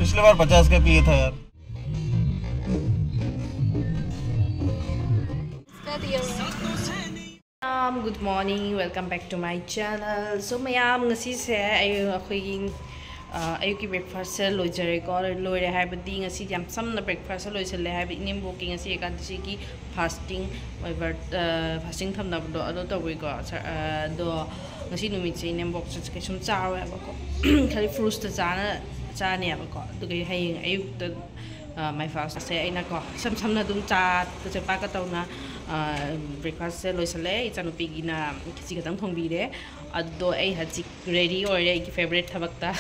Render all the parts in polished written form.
पिछले बार 50 का पिए था यार। Good morning, welcome back to my channel. So mayam ngasi se akhoi ayuki breakfast se loijare ko loire haibadi ngasi jam samna breakfast se loisale habi nimbo ki ngasi ekadasi ki fasting over fasting thamna do ado tawi ko do ngasi numit se nimbo se sum chawe ba ko khali fruits ta chane ba ko do kai haying ayuk ta my fast se aina ko samna dum cha to se pa ka tauna breakfast se loisale ichanupi gina kisi katang thongbi de ado ai haji ready or ai ki favorite thabak ta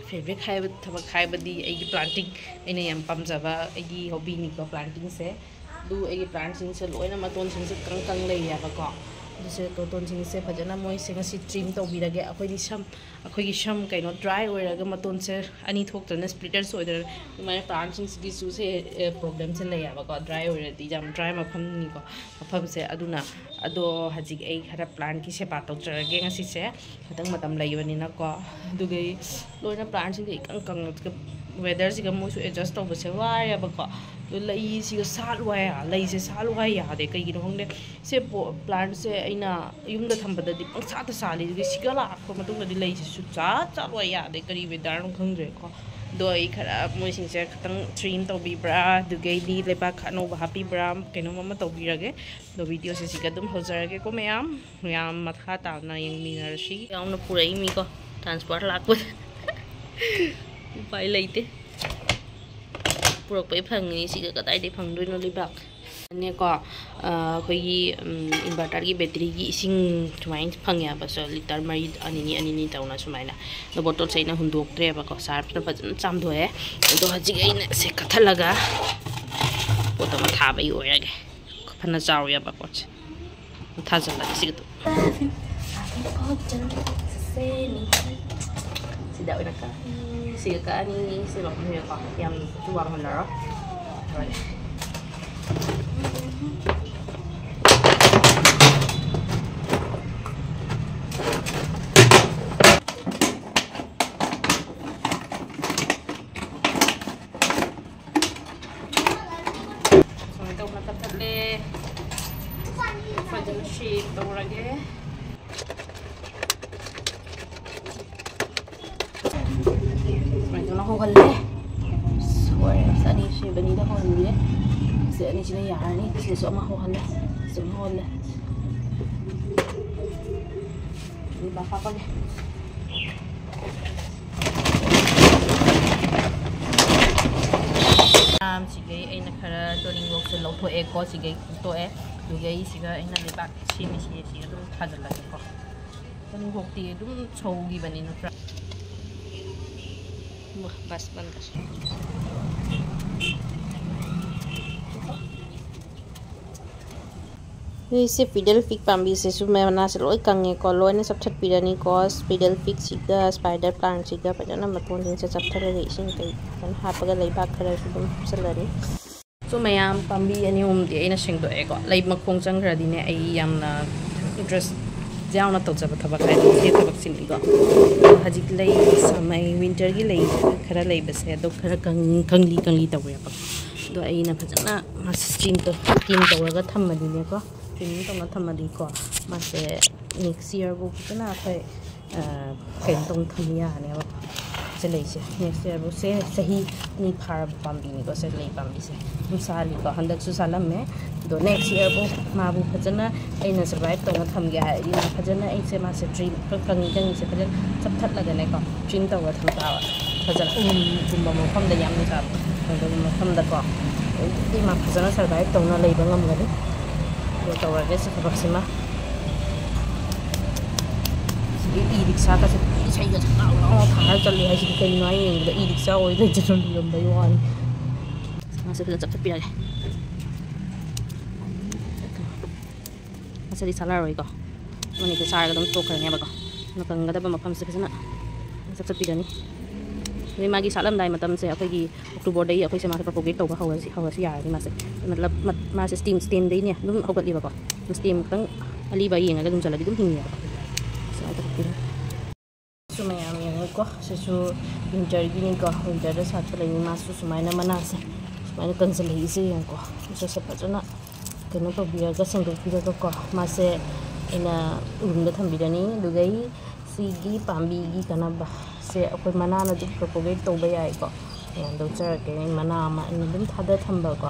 favorite thabak haibadi ai ki planting aina yam pamjaba ai ki hobby ni ko planting se du ai ki planting se loina maton sing se kang lei ya ba ko se ko ton sing se phajana moi se ngasi trim to birage akhoi di sam akhoi gi sam kaino dry oiraga maton se ani thok tana splitters oider mai planting gi su se problem se lei ya ba ko dry oira di jam dry ma pham ni ko pham se aduna ado haji ai khara plant ki se pa to trage ngasi se khatang matam leibani na ko dugai loina plant sing gi kang weather si ga mo su adjust to se wa ya ba ko do lai si ga sal wa ya lai se sal wa ya de kai gi hong de se plant se aina yum da tham bada di pang sa ta sali gi sigala ko matung di lai se su cha wa ya de kari weather no khang re ko do ai khara mo sing se khatang trim to bi bra du gai di le ba khano ba happy bra kaino mama to bi rage do video se siga dum hozarage ko mayam matha ta na yang mi na shi yaung na purai mi ko transport lak upai leite purok pai phangni siga kadai de phangdoi no libak ne ko khoi gi inverter gi battery gi ising thumain phangya ba so liter mari ani tauna sumaina no bottle saina hundok tre ba ko sarf na pajan cham doe do haji ai na se kathalaga pota ma tha bai oyage phana chaw ya ba ko tha jala siga to sida ina ka siga ka ani se ba ko ko yam chuwang hala ro shape tawrage mai ho halle sore sani she bani da hon ni se ani chine ya ni se so ma ho halle so ho halle ni ba pa le sigai aina khara toning work se lo tho e ko sigai to e dugai siga aina le bak chimi si dum thajala ko toning work ti dum chogi bani no pra bas bandas ni se fiddle fig pambi se su me na se loi kange ko loi ne sab chat pirani ko fiddle fig siga spider plant siga pajana maton din se chap thare re sing kai kan hapaga lei bak khara su dum salari so mayam pambi ani di aina sing do e ko lei makhong chang khra di ne ai yam na interest jaw na to jaba thabak ai se thabak sin go hajik lei samai winter gi lei khara lei base do khara kangli taw ya ba do ai na phajana ma steam to ga thamadi ne ko tin tong na thamadi ko ma se next year bu kana khai ken tong thamya ne ba se lei se next year bu se sahi ni phar pambi ni ko se lei pambi se musali ko handak su salam me do next year bu ma bu phajana ai na survive tong na tham ga ai na phajana ai se ma se dream kang se phajana chap that la ga ne ko dream taw ga tham ta wa phajana kumba mo pham da yam ni sa do mo pham da ko di ma phajana survive tong na lei ba ngam ga ni do taw ga se thabak sima i rickshaw ka se sai ga na thar chali hai sin kai nai da i rickshaw oi da jron lam bai wan ma se chap pi ai ma se di sala roi ko mani ke sar ga dam to khar ne ba ko na kang ga da ba ma pham se na chap pi da ni ni magi salam dai matam se akhoi gi october dai akhoi se ma propagate to ba hawa si ya ni ma se matlab ma se steam dai ne dum hogat li ba ko steam tang ali ba yin ga dum chala dum hin ya so mayam yang ko sisu winter gini ko winter da sat pala ni masu sumaina manase sumaina kansel ise yang ko so sapatuna kena ko biya ga sengdo biya ko mase ina unda thambirani dugai sigi pambi gi kana ba se akoi mana na du propagate to ba yai ko yang do chara ke mana ma ina dum thada thamba ko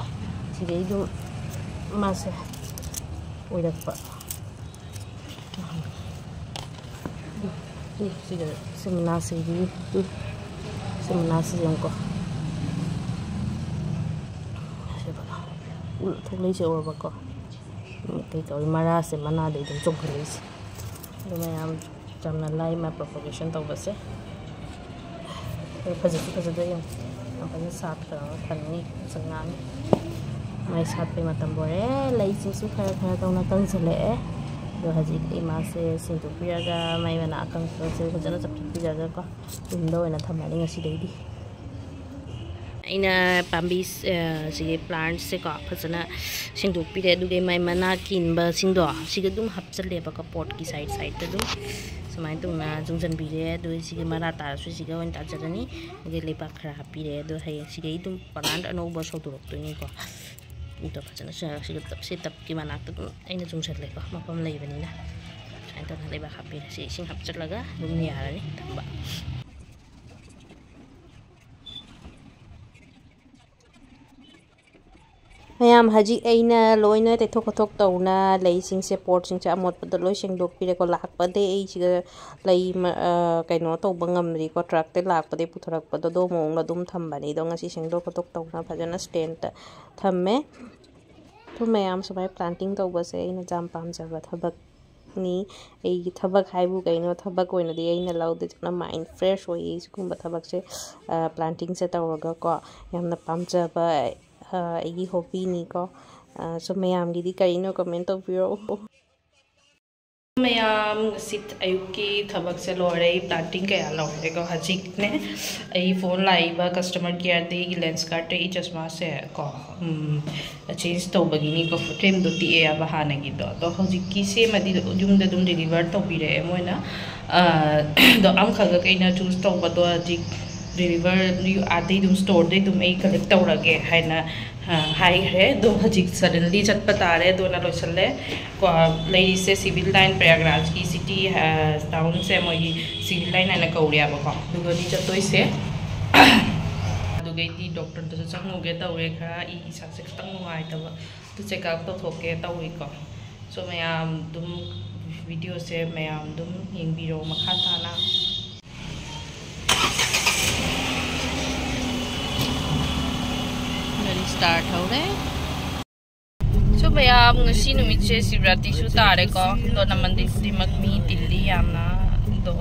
sidei dum mase oidak pa sida seminasi di tu seminasi yang ko siapa thulai se or ba ko kai to mara se mana de dum chong khali se mayam jamna lai ma propagation to base phajatu yang apa sat ka thani sangan mai sat pe matam bore lai sing su khara khara to na tang sele do haji ima se sintu priyaga mai bana akang se khajana chap priyaga ko window ena thamani ngasi deidi ina pambis si plants se ko khajana sintu pire du ge mai mana kin ba singdo siga dum hapchale ba ka pot ki side te dum samai tu na jungjan bire do siga mara ta su siga wan ta jarani ge lepa khara hapire do hai siga dum plant ano ba so durok tu ni ko itu khajana si tap ki mana tu aina jungjan le ko mapam lai bani na anta na leba hapire si sing hapchalaga dum ni ara ni tamba mayam haji aina loina te thok tawna lei sing se port sing cha amot pad loi sing dok pire ko lak pa de ei siga lei kaino to bangam ri ko truck te lak pa de putharak pa do mong la dum tham bani do ngasi sing dok tawna phajana stand ta thamme to mayam sabai planting to base aina jam pam jaba thabak ni ei thabak haibu kaino thabak oina de aina laude na mind fresh oi sikumba thabak se planting se tawga ko yamna pam jaba igi hobby ni ko so mayam gi di karino comment to biro mayam sit ayuki thabak se lore planting kaya lore ko hajik ne ai phone lai ba customer care de gi lens card e chasma se ko change to bagini ko frame do ti e ba hana gi do hojik ki se madi dum da dum deliver to bire moina do am khaga kaina choose to ba do hajik deliver you ade dum store de dum ei collect tawrage haina hai re do hajik suddenly chat patare do na loisale ko lady se civil line Prayagraj ki city town se moi civil line ana kauria ba ko dugo ni chatoi se dugai di doctor to changu ge tawe khara I sa se tang ngai ta ba to check up to thoke tawi ko so mayam dum video se mayam dum yengbiro makha ta na start ho re so mayam ngasi numit se sivrati su tare ko do na mandi dimak mi dilli yamna do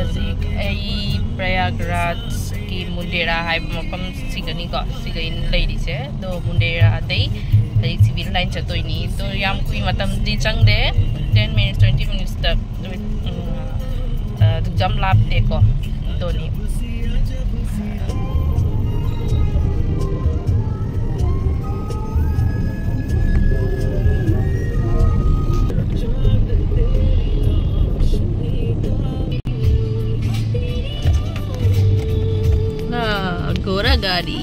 azik ai Prayagraj ki mundera hai mapam sigani ko sigain lady se do mundera dei ai civil line chatoi ni to yam kui matam di chang de 10 minutes 20 minutes ta du jam lap de ko do ni Gora gadi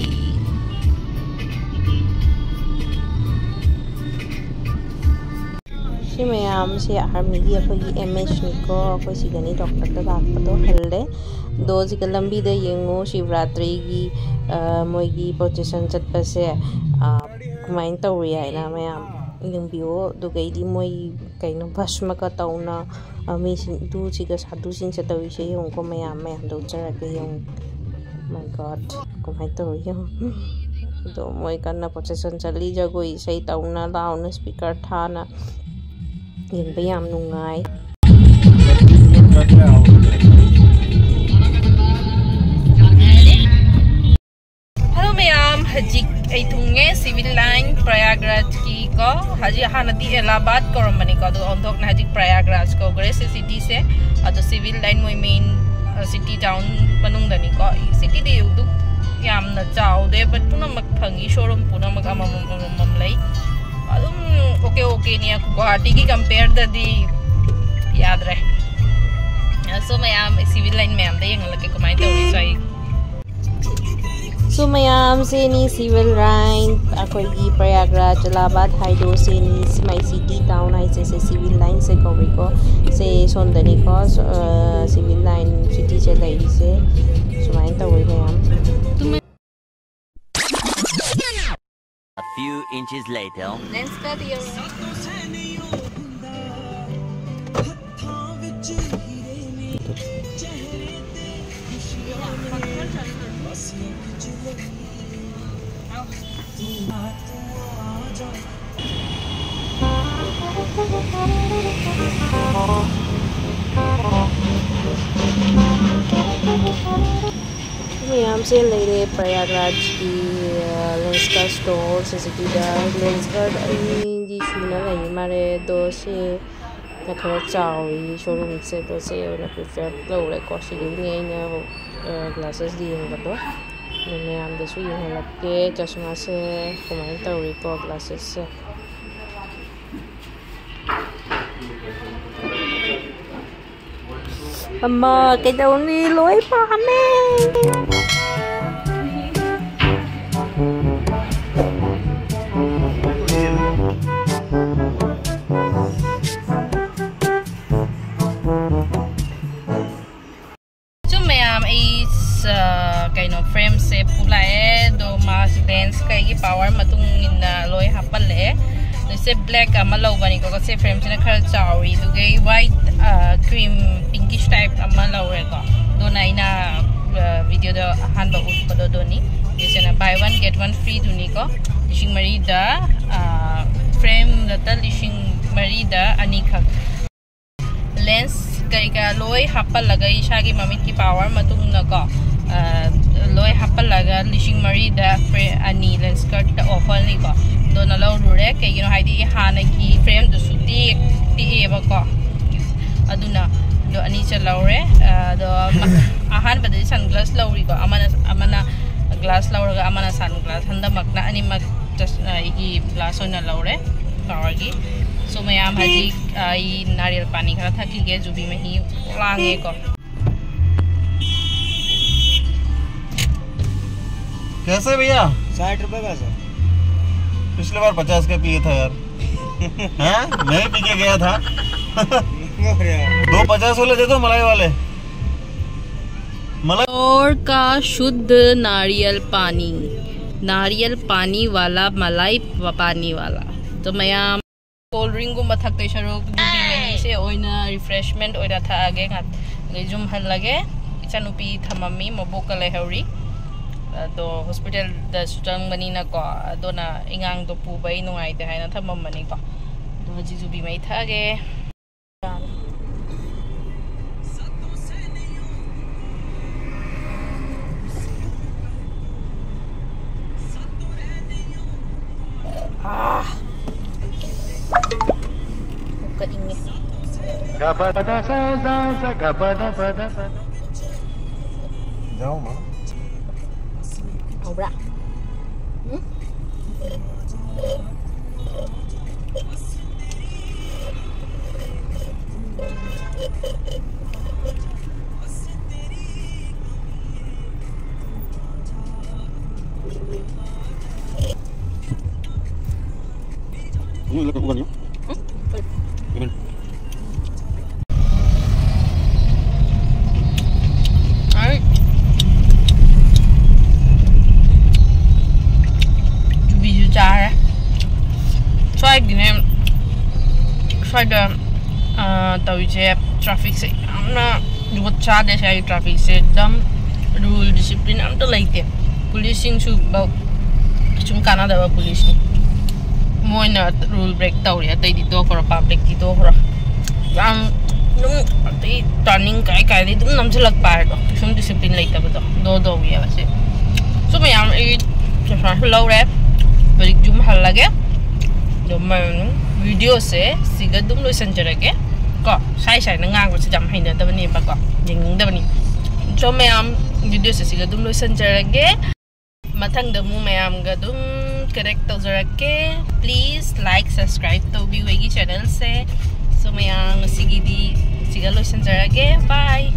si mayam si army gi akhoi MH ni ko akhoi sigani doctor ta lak pa do halle do ji ka lambi de yengo shivratri gi moi gi procession chat pa se kumain tawri ai na mayam yung bio do gai di moi kaino bhasma ka tauna ami sin du ji ka sadu sin se tawi se yung ko mayam do chara ke yung my god kumai to yo do moi kana procession chali jagoi sei tauna launa speaker thana yen bayam nungai hello mayam hajik ai thunge civil line Prayagraj ki ko haji hanati Allahabad koromani ko do ondok na hajik Prayagraj ko gre se city se ado civil line moi main city town manung dani ko city de du yam na chaw de but puna mak phangi showroom puna mak amam lai adum okay ni Guwahati ki compare da di yaad rahe So mayam civil line mayam da yang lagi kumai tauri so ay. So mayam se ni civil line akoy gi Prayagraj Allahabad haido se ni my city town hai se civil line se kawri ko se sondani ko civil line city che lai se sumai tauri mayam. A few inches later. Let's start here. से ले रहे प्रयागराज की lens का store से city दा lens का दी शुना नहीं मारे दो से नखरा चावी शोरूम से दो से ना प्रेफर लो रे कॉस्ट दी नहीं ना ग्लासेस दी हैं तो मैं आम दे सुई हैं लगे चश्मा से कमाई ताउरी को ग्लासेस से अम्मा cái đầu đi lối pa mẹ kaino frame se pulai do mas lens kai gi power matung in loi hapale se black amalo bani ko se frame sina khal chawi du ge white cream pinkish type amalo re ko do na ina video do han ba ut ko do ni isena buy one get one free du ni ko lishing mari da frame da lishing mari da ani khak lens kai ka loi hapal laga isha gi mamit ki power matung na ko loi hapal laga lishing mari da ani lens cut da offer ni ko do na lo rure ke you know haidi hana ki frame du suti ti e ba ko aduna do ani cha laure do ahan ba de sunglass lauri ko amana glass laura amana sunglass handa makna ani mak just igi glass ona laure power gi so mayam haji ai nariyal pani khara thaki ge jubi me hi lange ko कैसे भैया 60 रुपए का sir पिछले बार 50 का पिए था यार हैं मैं ही पी के गया था 250 वाले दे दो मलाई वाले और का शुद्ध नारियल पानी वाला मलाई पानी वाला तो मैं कोल्ड ड्रिंक को मथक ते शरो जुबी में से ओइना रिफ्रेशमेंट ओइना था आगे ngат जुम हल लगे इचानुपी थममी मबोक ले हौरी do hospital da sutang mani na ko do na ingang do pu bai nuai te hai na thamam mani ko do ji ju bi mai tha ge ka inge ga pa da sa ga pa da जाओ मां Aura. Ini lekat bukan ya? Gimana? traffic se amna duot cha de sai traffic se dam rule discipline am to laite policing su ba chung kana da police ni moina rule break tawri atai di to for public di to for yang nung atai turning kai di dum nam chalak par do sum discipline laita ba do ya se so me am e cha low rap balik jum hal lage do man video se siga dum lo sanjarage ko sai na ngang ko jam haina da bani ba ko jing da bani so me am video se siga dum lo sanjarage mathang da mu me am ga dum correct to jarake please like subscribe to bi wegi channel se so me am sigi di सिगा लोइसनजरगे bye